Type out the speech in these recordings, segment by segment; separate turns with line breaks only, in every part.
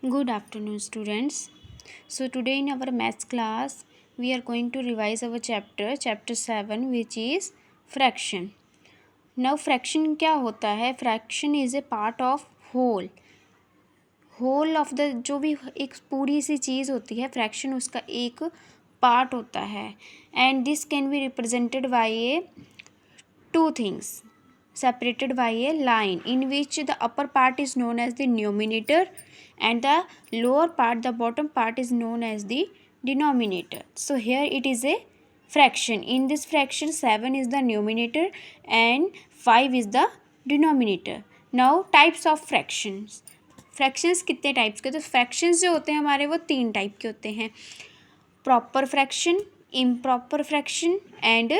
Good afternoon, students. So today in our maths class, we are going to revise our chapter 7, which is fraction. Now fraction क्या होता है? Fraction is a part of whole. Whole of the जो भी एक पूरी सी चीज़ होती है, fraction उसका एक पार्ट होता है. And this can be represented by A two things separated by a line in which the upper part is known as the numerator and the lower part, the bottom part, is known as the denominator. So here it is a fraction. In this fraction 7 is the numerator and 5 is the denominator. Now types of fractions. Fractions कितने types के? तो fractions जो होते हैं हमारे वो 3 type के होते हैं: proper fraction, improper fraction and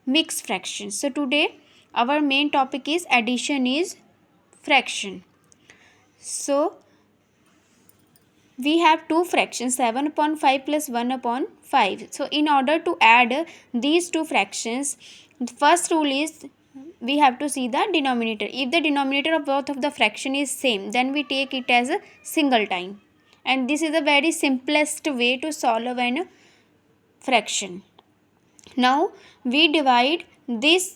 mixed fractions. So today our main topic is addition is fraction. So we have two fractions, 7/5 plus 1/5. So in order to add these two fractions, the first rule is we have to see the denominator. If the denominator of both of the fraction is same, then we take it as a single time, and this is the very simplest way to solve an fraction. Now we divide this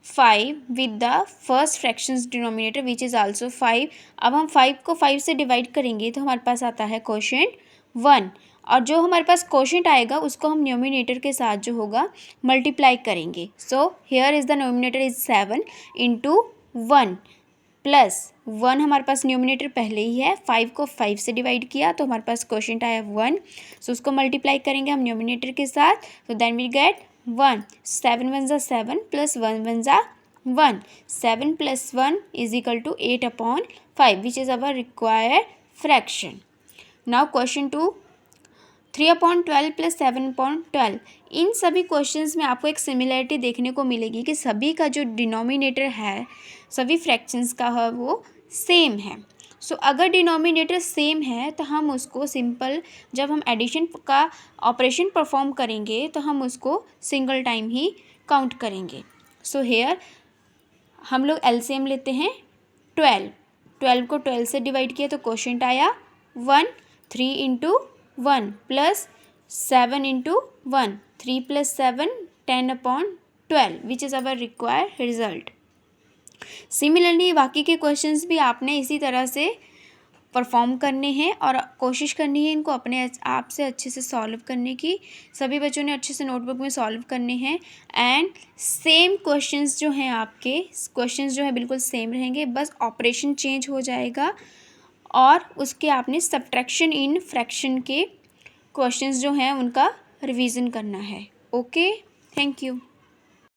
5 with the first fractions denominator which is also 5. अब हम 5 को 5 से divide करेंगे तो हमारे पास आता है quotient 1, और जो हमारे पास क्वोशिएंट आएगा उसको हम न्यूमिनेटर के साथ जो होगा मल्टीप्लाई करेंगे. So here is the numerator is 7 into 1 plus 1 हमारे पास न्यूमिनेटर पहले ही है, 5 को 5 से डिवाइड किया तो हमारे पास क्वोशिएंट आया 1. सो उसको मल्टीप्लाई करेंगे हम न्यूमिनेटर के साथ, तो देन वी गेट 1. 7 1 ज़ा 7 प्लस 1 1 ज़ा 1. 7 plus 1 is equal to 8/5 which is our required fraction. Now question 2, 3/12 plus 7/12. इन सभी क्वेश्चंस में आपको एक सिमिलरिटी देखने को मिलेगी कि सभी का जो डिनोमिनेटर है सभी फ्रैक्शंस का है वो सेम है. सो अगर डिनोमिनेटर सेम है तो हम उसको सिंपल, जब हम एडिशन का ऑपरेशन परफॉर्म करेंगे तो हम उसको सिंगल टाइम ही काउंट करेंगे. सो हेयर हम लोग एलसीएम लेते हैं 12 को 12 से डिवाइड किया तो क्वोशिएंट आया 1. 3 into 1 plus 7 into 1, 3 plus 7 10/12 which is our required result. Similarly बाकी के क्वेश्चंस भी आपने इसी तरह से परफॉर्म करने हैं और कोशिश करनी है इनको अपने आप से अच्छे से सॉल्व करने की. सभी बच्चों ने अच्छे से नोटबुक में सॉल्व करने हैं एंड सेम क्वेश्चंस जो हैं आपके क्वेश्चंस जो है बिल्कुल सेम रहेंगे, बस ऑपरेशन चेंज हो जाएगा और उसके आपने सब्ट्रैक्शन इन फ्रैक्शन के क्वेश्चंस जो हैं उनका रिवीजन करना है. Okay, thank you.